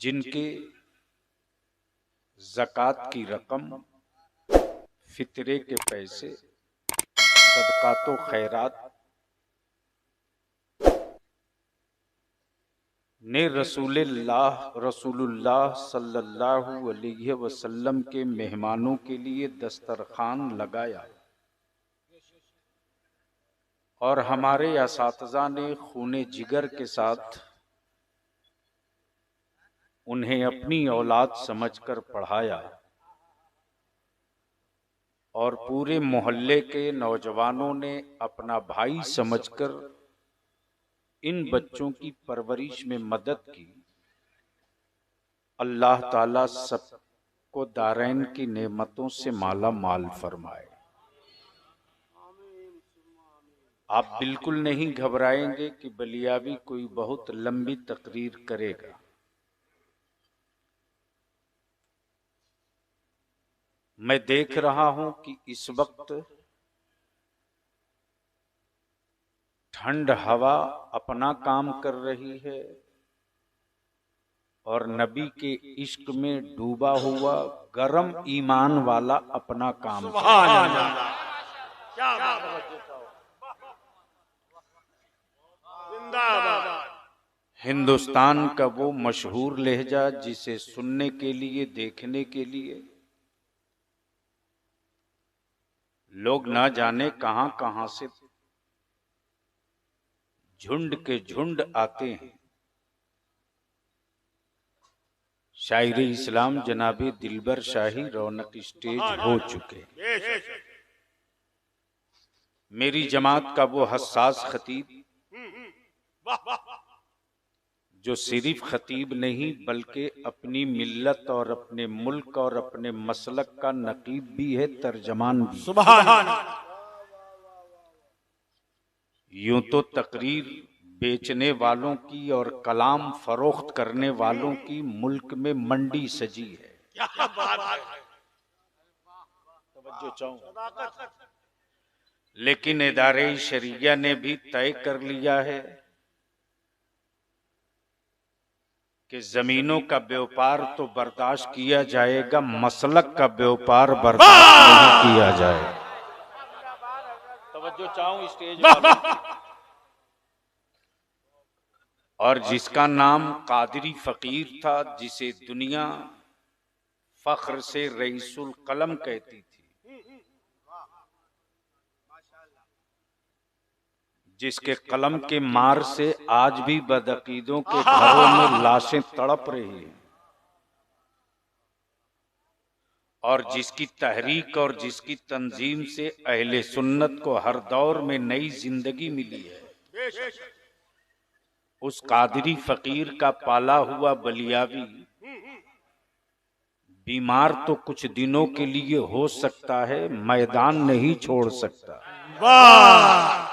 जिनके ज़कात की रकम, फितरे के पैसे, सदकातो खैरात ने रसूलुल्लाह सल्लल्लाहु अलैहि वसल्लम के मेहमानों के लिए दस्तरखान लगाया और हमारे असातिज़ा ने खूने जिगर के साथ उन्हें अपनी औलाद समझकर पढ़ाया और पूरे मोहल्ले के नौजवानों ने अपना भाई समझकर इन बच्चों की परवरिश में मदद की। अल्लाह ताला सबको दारैन की नेमतों से माला माल फरमाए। आप बिल्कुल नहीं घबराएंगे कि बलियावी कोई बहुत लंबी तकरीर करेगा। मैं देख रहा हूं कि इस वक्त ठंड हवा अपना काम कर रही है और नबी के इश्क में डूबा हुआ गरम ईमान वाला अपना काम कर रहा है। हिंदुस्तान का वो मशहूर लहजा जिसे सुनने के लिए, देखने के लिए लोग ना जाने कहां कहां से झुंड के झुंड आते हैं। शायरी इस्लाम जनाबे दिलबर शाही रौनक स्टेज हो चुके। मेरी जमात का वो हसास खतीब जो सिर्फ खतीब नहीं बल्कि अपनी मिल्लत और अपने मुल्क और अपने मसलक का नकीब भी है, तर्जमान भी। सुभान। यूं तो तकरीर बेचने वालों की और कलाम फरोख्त करने वालों की मुल्क में मंडी सजी है। क्या बात है। तवज्जो चाहूं। लेकिन इदारे शरिया ने भी तय कर लिया है कि जमीनों का व्यापार तो बर्दाश्त किया जाएगा, मसलक का व्यापार बर्दाश्त नहीं किया जाएगा। तवज्जो चाहूं स्टेज पर। और जिसका नाम कादरी फकीर था, जिसे दुनिया फख्र से रईसुल कलम कहती थी, जिसके कलम के मार से आज भी बदअकीदों के घरों में लाशें तड़प रही हैं, और जिसकी तहरीक और जिसकी तंजीम से अहले सुन्नत को हर दौर में नई जिंदगी मिली है, उस कादरी फकीर का पाला हुआ बलियावी बीमार तो कुछ दिनों के लिए हो सकता है, मैदान नहीं छोड़ सकता। वाह।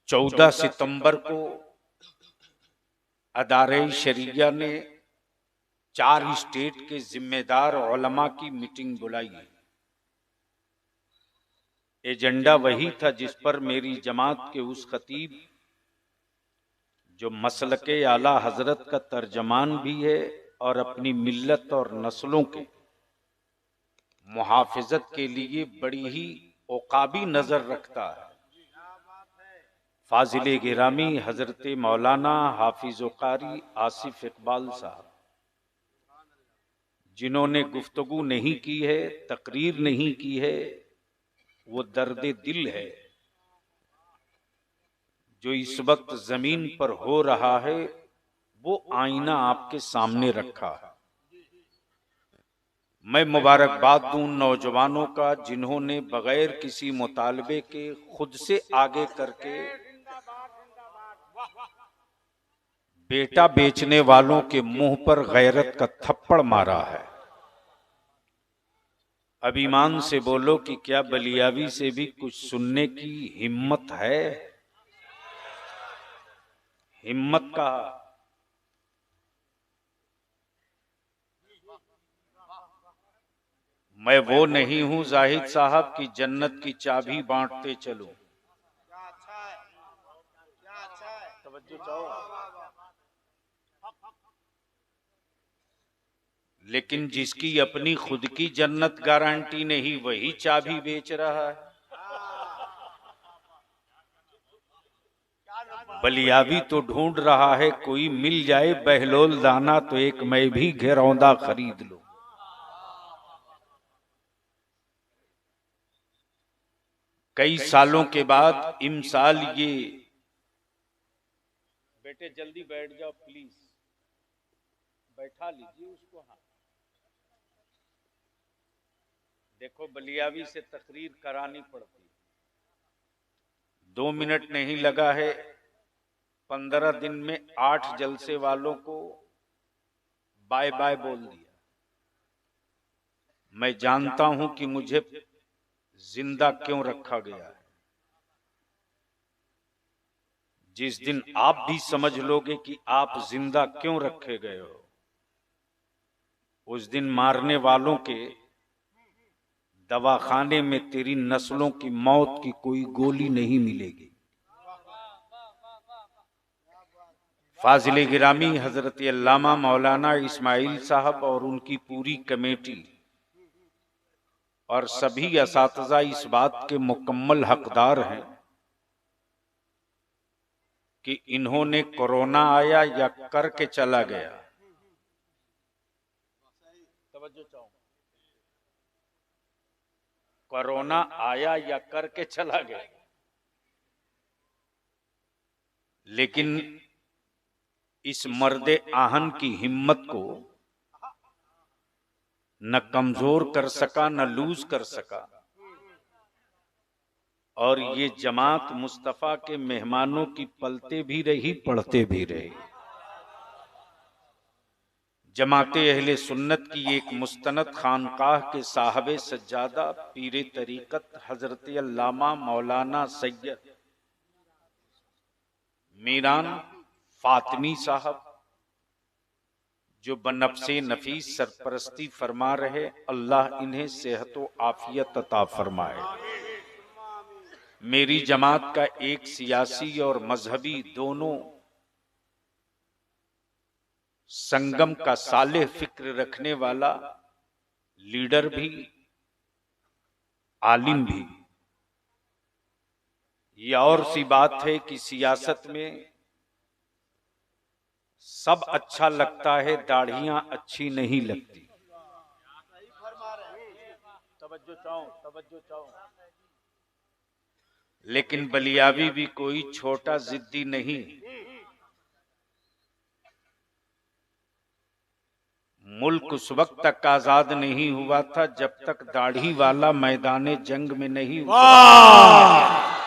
14 सितंबर को अदारे शरिया ने 4 स्टेट के जिम्मेदार उलमा की मीटिंग बुलाई। एजेंडा वही था जिस पर मेरी जमात के उस खतीब जो मसलके आला हजरत का तर्जमान भी है और अपनी मिल्लत और नस्लों के मुहाफिजत के लिए बड़ी ही औकाबी नजर रखता है, फाजिले गिरामी हजरत मौलाना हाफिज़ कारी आसिफ इकबाल साहब, जिन्होंने गुफ्तगू नहीं की है, तकरीर नहीं की है, वो दर्द दिल है जो इस वक्त जमीन पर हो रहा है, वो आईना आपके सामने रखा है। मैं मुबारकबाद दूं नौजवानों का जिन्होंने बगैर किसी मुतालबे के खुद से आगे करके बेटा बेचने वालों के मुंह पर गैरत का थप्पड़ मारा है। अब ईमान से बोलो कि क्या बलियावी से भी कुछ सुनने की हिम्मत है? हिम्मत का मैं वो नहीं हूं जाहिद साहब की जन्नत की चाबी बांटते चलूं। लेकिन जिसकी अपनी खुद की जन्नत गारंटी नहीं, वही चाबी बेच रहा है। बलियावी तो ढूंढ रहा है कोई मिल जाए बहलोल दाना, तो एक मैं भी घेरौंदा खरीद लूं। कई सालों के बाद इमसाल ये, बेटे जल्दी बैठ जाओ प्लीज, बैठा लीजिए उसको। हाँ देखो, बलियावी से तकरीर करानी पड़ती, 2 मिनट नहीं लगा है, 15 दिन में 8 जलसे वालों को बाय बाय बोल दिया। मैं जानता हूं कि मुझे जिंदा क्यों रखा गया है। जिस दिन आप भी समझ लोगे कि आप जिंदा क्यों रखे गए हो, उस दिन मारने वालों के दवाखाने में तेरी नस्लों की मौत की कोई गोली नहीं मिलेगी। फाजिले गिरामी हजरत अल्लामा मौलाना इस्माइल साहब और उनकी पूरी कमेटी और सभी असातिज़ा इस बात के मुकम्मल हकदार हैं कि इन्होंने कोरोना आया या करके चला गया, तवज्जो चाहूं, कोरोना आया या करके चला गया, लेकिन इस मर्दे आहन की हिम्मत को न कमजोर कर सका न लूज कर सका, और ये जमात मुस्तफा के मेहमानों की पलते भी रही पढ़ते भी रही। जमाते अहले सुन्नत की एक मुस्तनद खानकाह के साहबे सज्जादा पीरे तरीकत हजरत अल्लामा मौलाना सैयद मीरान फातिमी साहब, जो बनफ्से नफीस सरपरस्ती फरमा रहे, अल्लाह इन्हें सेहत व आफियत अता फरमाए। मेरी जमात का एक सियासी और मजहबी दोनों संगम का सालेह फिक्र रखने वाला लीडर भी, आलिम भी। ये और सी बात है कि सियासत में सब अच्छा लगता है, दाढ़ियां अच्छी नहीं लगती। तवज्जो चाहो। लेकिन बलियावी भी कोई छोटा जिद्दी नहीं। मुल्क उस वक्त तक आजाद नहीं हुआ था जब तक दाढ़ी वाला मैदाने जंग में नहीं उतरा।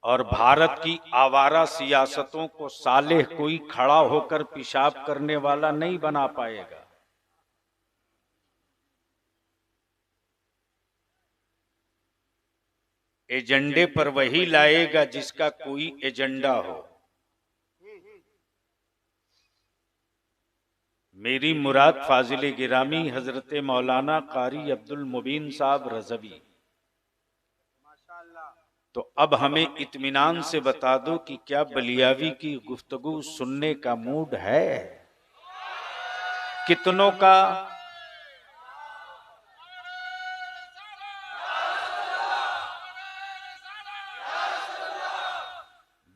और भारत की आवारा सियासतों को सालेह कोई खड़ा होकर पेशाब करने वाला नहीं बना पाएगा। एजेंडे पर वही लाएगा जिसका कोई एजेंडा हो। मेरी मुराद फाजिले गिरामी हजरत मौलाना कारी अब्दुल मुबीन साहब रज़वी। तो अब हमें इत्मीनान से बता दो कि क्या बलियावी की गुफ्तगू सुनने का मूड है? कितनों का?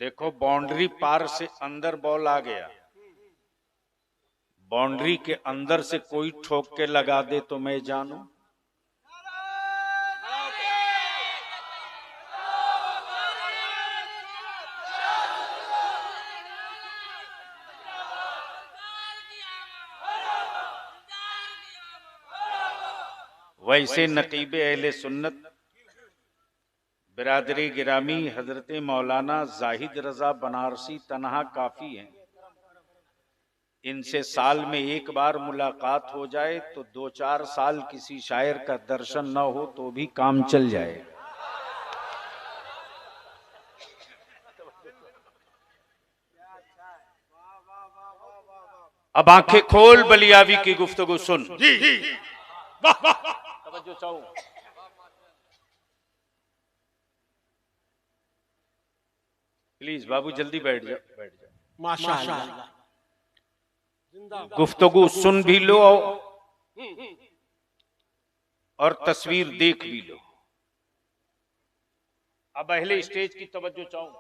देखो, बाउंड्री पार से अंदर बॉल आ गया, बाउंड्री के अंदर से कोई ठोक के लगा दे तो मैं जानूं। वैसे नकीबे अहले सुन्नत बिरादरी गिरामी हजरत मौलाना जाहिद रजा बनारसी तनहा काफी हैं। इनसे साल में एक बार मुलाकात हो जाए तो 2-4 साल किसी शायर का दर्शन न हो तो भी काम चल जाए। अब आंखें खोल, बलियावी की गुफ्तगू सुन। तवज्जो चाहो। प्लीज बाबू जल्दी बैठ जाओ, बैठ जाओ। माशाअल्लाह। गुफ्तगू सुन भी लो और तस्वीर देख भी लो। अब अहले स्टेज की तवज्जो चाहूं।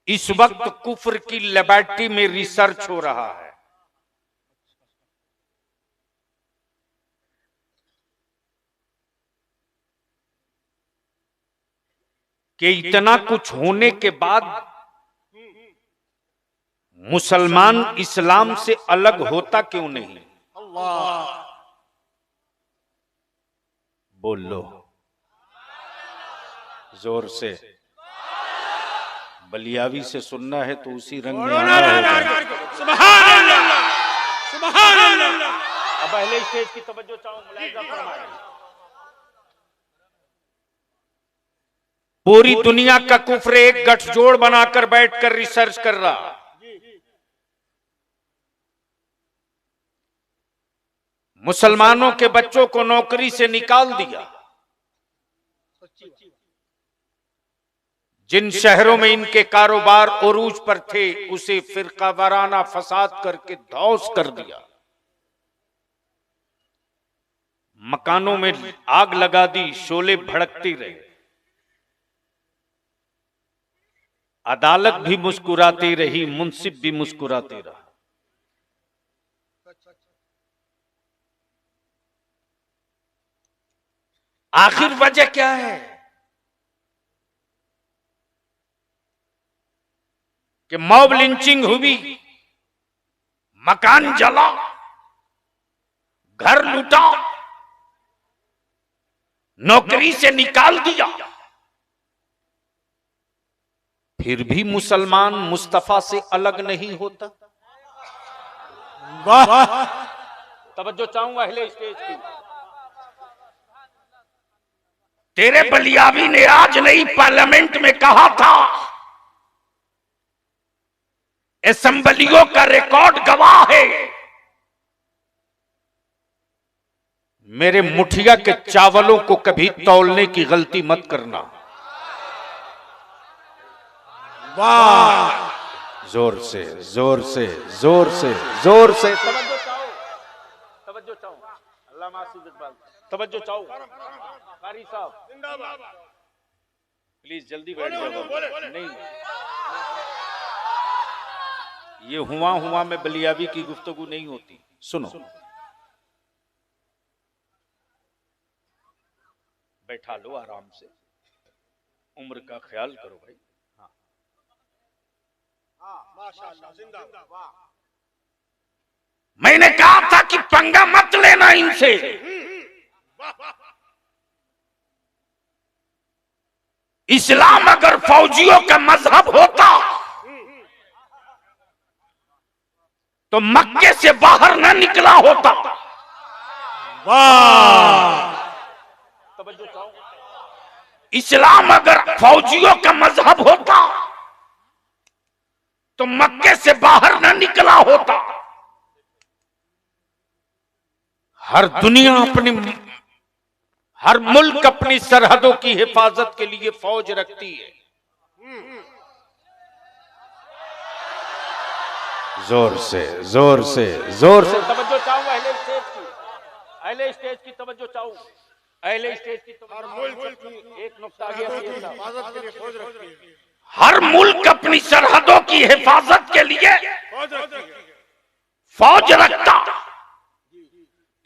इस वक्त कुफ्र की लेबोरेटरी में रिसर्च हो रहा है कि इतना कुछ होने के बाद मुसलमान इस्लाम से अलग होता क्यों नहीं? बोल लो जोर से। बलियावी से सुनना है तो उसी रंग में आना होगा। सुभान अल्लाह, सुभान अल्लाह। अब अहले स्टेज की तवज्जो चाहूं, मुलाहिजा फरमाएं। पूरी दुनिया का कुफ्र एक गठजोड़ बनाकर बैठकर रिसर्च कर रहा। मुसलमानों के बच्चों को नौकरी से निकाल दिया। जिन शहरों में इनके कारोबार उरूज पर थे उसे फिरका वाराना फसाद करके ध्वंस कर दिया। मकानों में आग लगा दी, शोले भड़कती रहे। अदालत भी मुस्कुराती रही, मुंसिफ भी मुस्कुराते रहा। आखिर वजह क्या है कि मॉब लिंचिंग हुई, मकान जला, घर लूटा, नौकरी से निकाल दिया, फिर भी मुसलमान मुस्तफा से अलग नहीं होता? वाह। तवज्जो चाहूंगा अहले स्टेज की। तेरे बलियावी ने आज नहीं पार्लियामेंट में कहा था, असेंबलियों का रिकॉर्ड गवाह है, मेरे मुठिया के चावलों को कभी तौलने की गलती मत करना। वाह। जोर से, जोर से, जोर से, जोर से। तवज्जो चाहो, तवज्जो चाहो। अल्लाह मासूद इकबाल, तवज्जो चाहो। कारी साहब प्लीज जल्दी बैठ जाओ। नहीं, ये हुआ में बलियावी की गुफ्तगू नहीं होती। सुनो, बैठा लो आराम से, उम्र का ख्याल करो भाई। माशाअल्लाह, जिंदाबाद। वाह। मैंने कहा था कि पंगा मत लेना इनसे। इस्लाम अगर फौजियों का मजहब होता तो मक्के से बाहर न निकला होता। वाह। इस्लाम अगर फौजियों का मजहब होता तो मक्के से बाहर न निकला होता। हर मुल्क अपनी सरहदों की हिफाजत के लिए फौज रखती है। जोर से, जोर से, जोर से तवज्जो चाहूं अहले स्टेज की, अहले स्टेज की तवज्जो चाहूं, अहले स्टेज की तवज्जो। एक नुक्ता आ गया। हर मुल्क अपनी सरहदों की हिफाजत के लिए फौज रखता।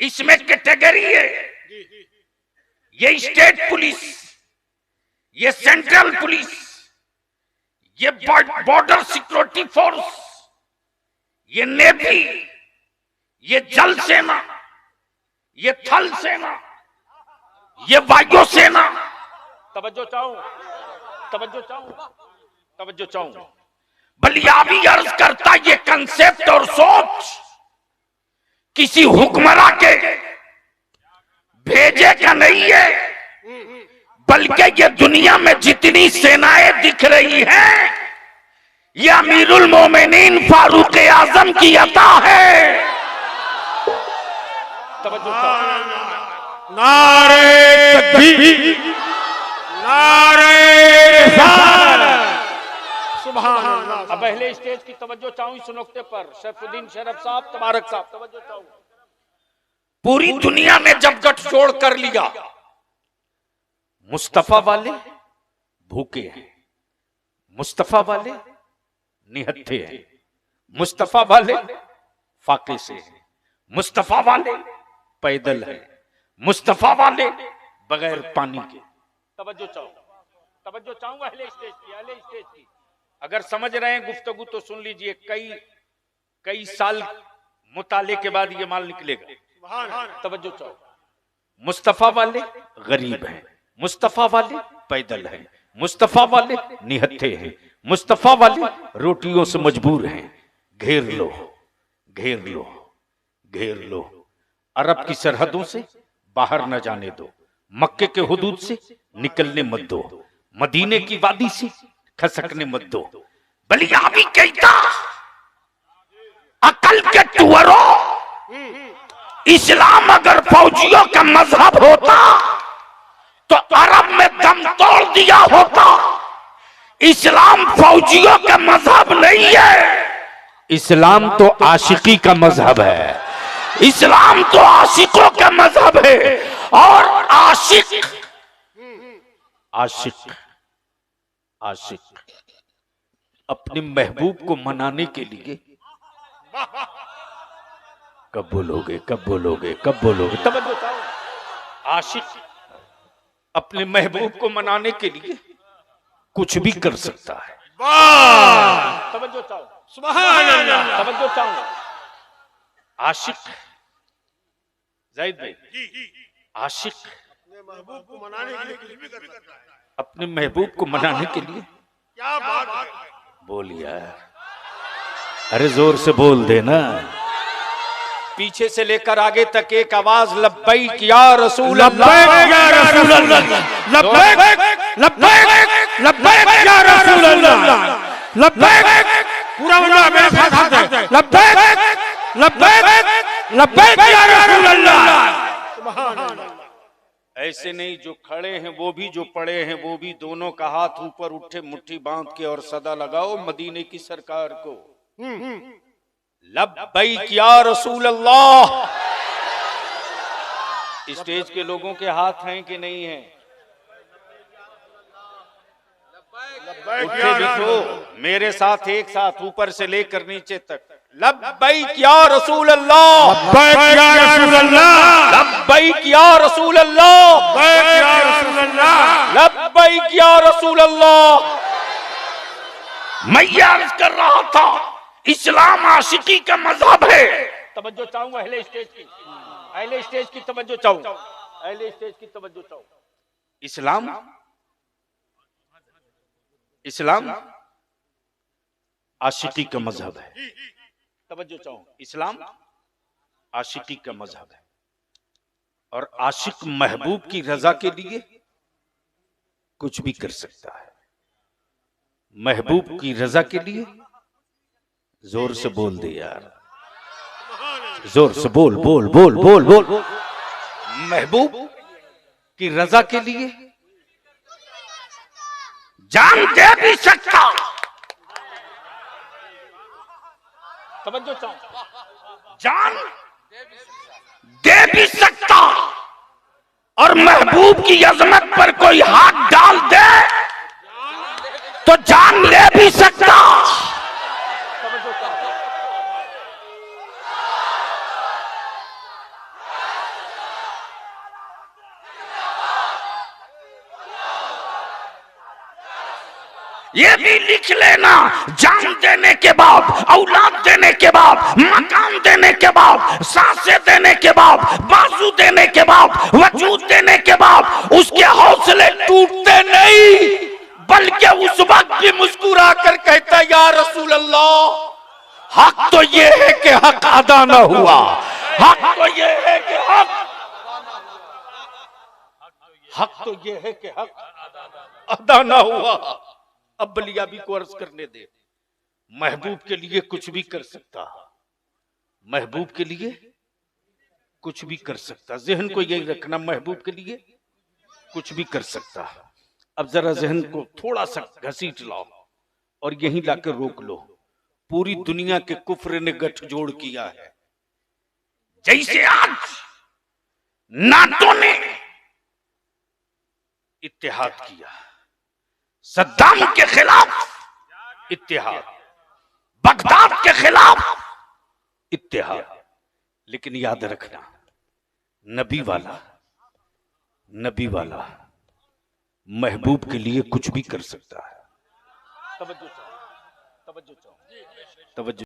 इसमें कैटेगरी है, ये स्टेट पुलिस, ये सेंट्रल पुलिस, ये बॉर्डर सिक्योरिटी फोर्स, ये नेवी, ये जल सेना, ये थल सेना, ये वायु सेना। तवज्जो चाहूं, तवज्जो चाहूं, तवज्जो चाहूं। बलियावी अर्ज करता ये कंसेप्ट और सोच किसी हुक्मरान के भेजे का नहीं है, बल्कि ये दुनिया में जितनी सेनाएं दिख रही हैं ये अमीरुल मोमिनीन फारूक आजम की अता है। नारे तकबीर, अब पहले स्टेज की तवज्जो चाहूं इस नुक्ते पर। शरफुद्दीन शरफ साहब, तबारक साहब, तवज्जो चाहूं। पूरी दुनिया में जब गठजोड़ कर लिया, मुस्तफा वाले भूखे हैं, मुस्तफा वाले निहत्थे हैं, मुस्तफा वाले फाके से हैं, मुस्तफा वाले पैदल हैं, मुस्तफा वाले बगैर पानी के। तवज्जो चाहूंगा अहले स्टेज की। अगर समझ रहे हैं गुफ्तगू तो सुन लीजिए। कई साल मुताले के बाद ये माल निकलेगा। तवज्जो चाहो। मुस्तफा वाले गरीब हैं, मुस्तफा वाले पैदल हैं, मुस्तफा वाले निहत्थे हैं, मुस्तफा वाले रोटियों से मजबूर हैं। घेर लो, घेर लो, घेर लो। अरब की सरहदों से बाहर न जाने दो, मक्के के हुदूद से निकलने मत दो, मदीने की वादी से खसकने मत दो। बलिया भी कहता अकल के टुअरों, इस्लाम अगर फौजियों का मजहब होता तो अरब में दम तोड़ दिया होता। इस्लाम फौजियों का मजहब नहीं है, इस्लाम तो आशिकी का मजहब है। इस्लाम तो आशिकों का मजहब है। और आशिक आशिक आशिक अपने महबूब को मनाने के लिए कब बोलोगे, कब बोलोगे, कब बोलोगे? तब बताओ। आशिक अपने महबूब को मनाने के लिए कुछ भी कर सकता है। तवज्जो चाहो, सुभान अल्लाह। तवज्जो चाहो। आशिक जाहिद भाई, आशिक महबूब को मनाने के लिए कुछ भी कर सकता है। अपने महबूब को मनाने के लिए क्या बात है। बोल यार, अरे जोर से बोल देना। पीछे से लेकर आगे तक एक आवाज, लब्बैक या रसूल अल्लाह, लब्बैक या रसूल अल्लाह, लब्बैक लब्बैक लब्बैक या रसूल अल्लाह, लब्बैक। पूरा बंदा मेरे साथ है, लब्बैक लब्बैक लब्बैक या रसूल अल्लाह। सुभान अल्लाह। ऐसे नहीं, जो खड़े हैं वो भी, जो पड़े हैं वो भी, दोनों का हाथ ऊपर उठे, मुट्ठी बांध के और सदा लगाओ मदीने की सरकार को। लब्बैक या रसूल अल्लाह। स्टेज के लोगों के हाथ हैं कि नहीं है? उठे दिखो मेरे साथ, एक साथ ऊपर से लेकर नीचे तक। लब्बैक या रसूल अल्लाह, लब्बैक या रसूल अल्लाह, लब्बैक या रसूल अल्लाह, लब्बैक या रसूल अल्लाह, लब्बैक या रसूल अल्लाह। मैं अर्ज कर रहा था, इस्लाम आशिकी का मजहब है। तवज्जो चाहूंगा अहले स्टेज की, अहले स्टेज की तवज्जो चाहूंगा, अहले स्टेज की तवज्जो चाहूंगा। इस्लाम, इस्लाम आशिकी का मजहब है। तवज्जो चाहूं, इस्लाम आशिकी का मजहब है। और आशिक महबूब की रजा के लिए कुछ भी कर सकता है। महबूब की रजा के लिए जोर से बोल दे यार, जोर से बोल, बोल बोल बोल बोल। महबूब की रजा के लिए जान दे भी सकता। तवज्जो चाहो, जान दे भी सकता। और महबूब की अजमत पर कोई हाथ डाल दे तो जान ले भी सकता। ये भी लिख लेना, जान देने के बाद, औलाद देने के बाद, मकान देने के बाद, सांसें देने के बाद, बाजू देने के बाद, वजूद देने के बाद उसके हौसले टूटते नहीं, बल्कि उस वक्त भी मुस्कुरा कर कहता या रसूल अल्लाह, हक तो ये है कि हक अदा न हुआ, हक तो ये है कि हक तो ये है कि हक अदा न हुआ। अब बलियाबी को अर्ज करने दे। महबूब के लिए कुछ भी कर सकता, महबूब के लिए कुछ भी कर सकता। जहन को यही रखना, महबूब के लिए कुछ भी कर सकता। अब जरा जहन को थोड़ा सा घसीट लाओ, और यहीं लाकर रोक लो। पूरी दुनिया के कुफ्र ने गठजोड़ किया है, जैसे आज नाटो ने इत्तेहाद किया, सद्दाम के खिलाफ इत्तेहाद, बगदाद के खिलाफ इत्तेहाद। लेकिन याद रखना, नबी वाला महबूब के लिए कुछ भी कर सकता है। तवज्जो चाहो।